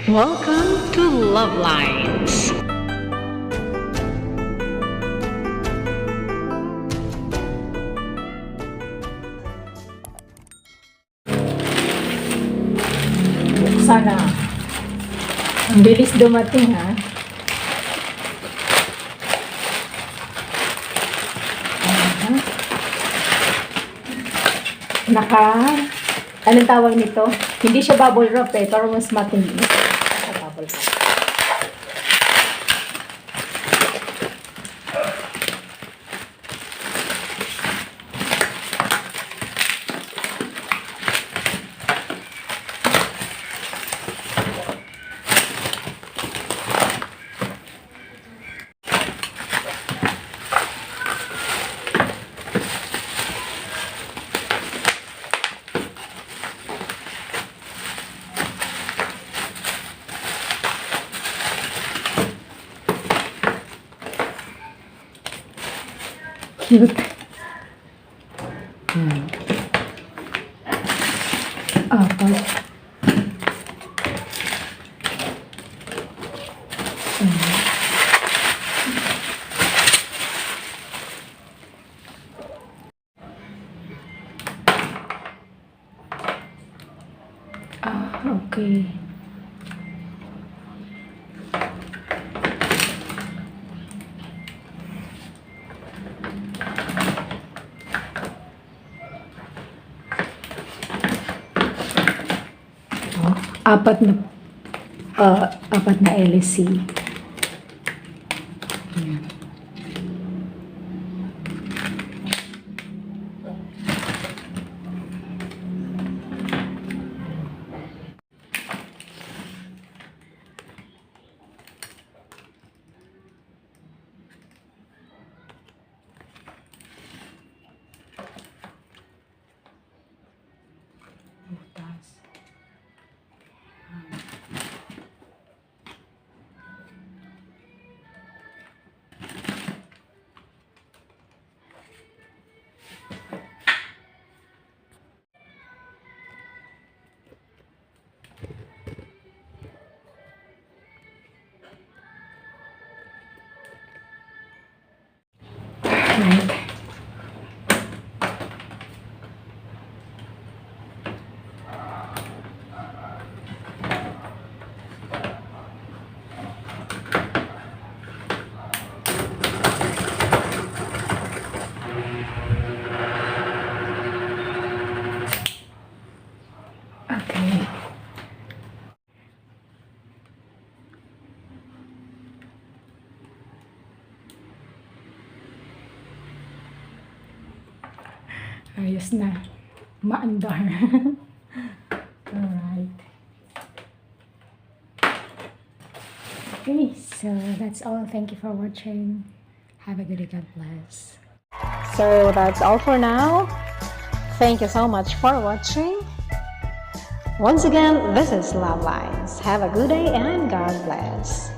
Welcome to LuvLiNes. Sana. Ang bilis dumating, ha? Anong tawag nito? Hindi siya bubble wrap pero mas matindi. Bubble wrap. Cute. Apple. Okay. Apat na LSC. Ayan. Butas. Right. Okay. Ayos na. Maandar. Alright. Okay, so that's all. Thank you for watching. Have a good day. God bless. So that's all for now. Thank you so much for watching. Once again, this is LuvLiNes. Have a good day and God bless.